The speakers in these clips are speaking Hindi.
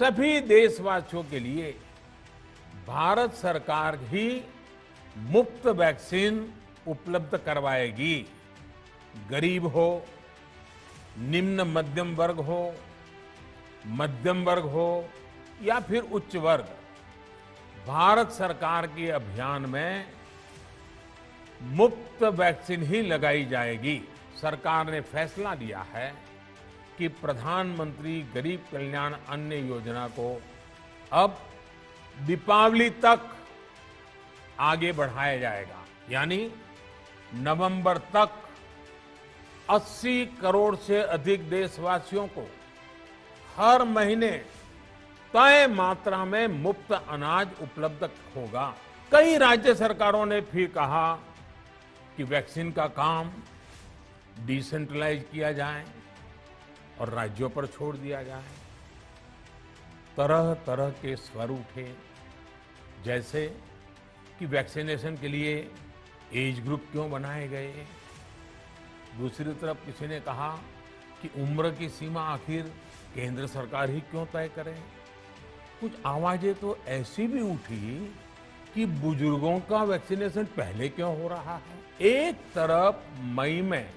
सभी देशवासियों के लिए भारत सरकार ही मुफ्त वैक्सीन उपलब्ध करवाएगी। गरीब हो, निम्न मध्यम वर्ग हो, मध्यम वर्ग हो या फिर उच्च वर्ग, भारत सरकार के अभियान में मुफ्त वैक्सीन ही लगाई जाएगी। सरकार ने फैसला लिया है कि प्रधानमंत्री गरीब कल्याण अन्न योजना को अब दीपावली तक आगे बढ़ाया जाएगा, यानी नवंबर तक 80 करोड़ से अधिक देशवासियों को हर महीने तय मात्रा में मुफ्त अनाज उपलब्ध होगा। कई राज्य सरकारों ने फिर कहा कि वैक्सीन का काम डिसेंट्रलाइज किया जाए और राज्यों पर छोड़ दिया जाए। तरह तरह के स्वर उठे, जैसे कि वैक्सीनेशन के लिए एज ग्रुप क्यों बनाए गए। दूसरी तरफ किसी ने कहा कि उम्र की सीमा आखिर केंद्र सरकार ही क्यों तय करे। कुछ आवाजें तो ऐसी भी उठी कि बुजुर्गों का वैक्सीनेशन पहले क्यों हो रहा है। एक तरफ मई में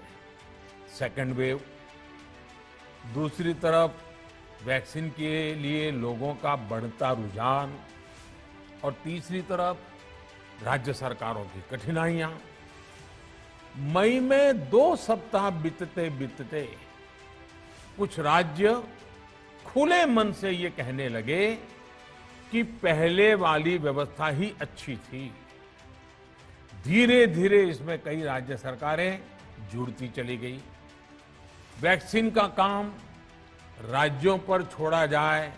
सेकेंड वेव, दूसरी तरफ वैक्सीन के लिए लोगों का बढ़ता रुझान और तीसरी तरफ राज्य सरकारों की कठिनाइयां। मई में 2 सप्ताह बीतते बीतते कुछ राज्य खुले मन से ये कहने लगे कि पहले वाली व्यवस्था ही अच्छी थी। धीरे धीरे इसमें कई राज्य सरकारें जुड़ती चली गई। वैक्सीन का काम राज्यों पर छोड़ा जाए।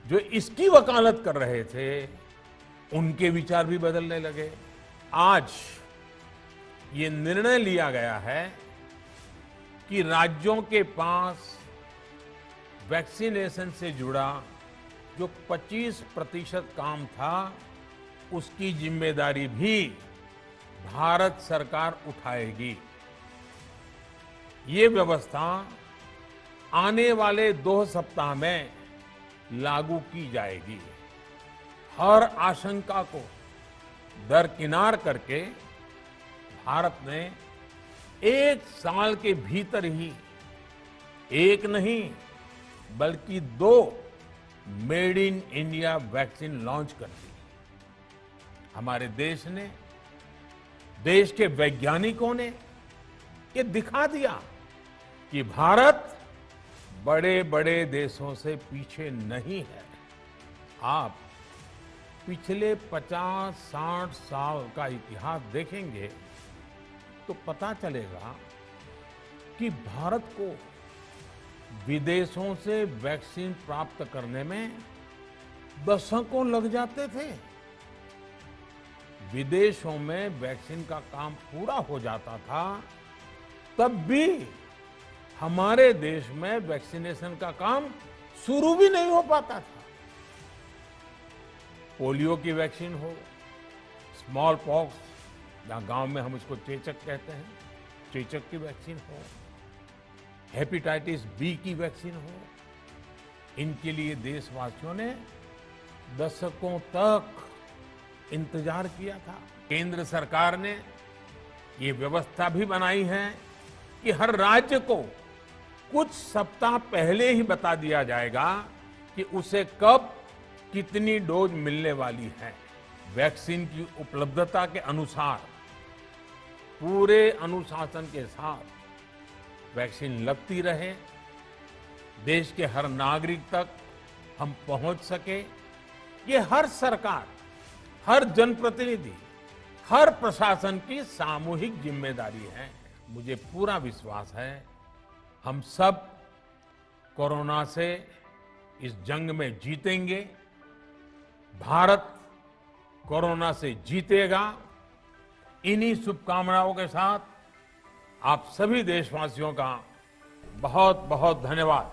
जो इसकी वकालत कर रहे थे उनके विचार भी बदलने लगे। आज ये निर्णय लिया गया है कि राज्यों के पास वैक्सीनेशन से जुड़ा जो 25% काम था उसकी जिम्मेदारी भी भारत सरकार उठाएगी। ये व्यवस्था आने वाले 2 सप्ताह में लागू की जाएगी। हर आशंका को दरकिनार करके भारत ने 1 साल के भीतर ही एक नहीं बल्कि 2 made in India vaccine launch कर दी। हमारे देश ने, देश के वैज्ञानिकों ने ये दिखा दिया कि भारत बड़े बड़े देशों से पीछे नहीं है। आप पिछले 50-60 साल का इतिहास देखेंगे तो पता चलेगा कि भारत को विदेशों से वैक्सीन प्राप्त करने में दशकों लग जाते थे। विदेशों में वैक्सीन का काम पूरा हो जाता था, तब भी हमारे देश में वैक्सीनेशन का काम शुरू भी नहीं हो पाता था। पोलियो की वैक्सीन हो, स्मॉल पॉक्स, या गांव में हम इसको चेचक कहते हैं, चेचक की वैक्सीन हो, हेपेटाइटिस बी की वैक्सीन हो, इनके लिए देशवासियों ने दशकों तक इंतजार किया था। केंद्र सरकार ने ये व्यवस्था भी बनाई है कि हर राज्य को कुछ सप्ताह पहले ही बता दिया जाएगा कि उसे कब कितनी डोज मिलने वाली है। वैक्सीन की उपलब्धता के अनुसार पूरे अनुशासन के साथ वैक्सीन लगती रहे, देश के हर नागरिक तक हम पहुंच सके, ये हर सरकार, हर जनप्रतिनिधि, हर प्रशासन की सामूहिक जिम्मेदारी है। मुझे पूरा विश्वास है हम सब कोरोना से इस जंग में जीतेंगे। भारत कोरोना से जीतेगा। इन्हीं शुभकामनाओं के साथ आप सभी देशवासियों का बहुत बहुत धन्यवाद।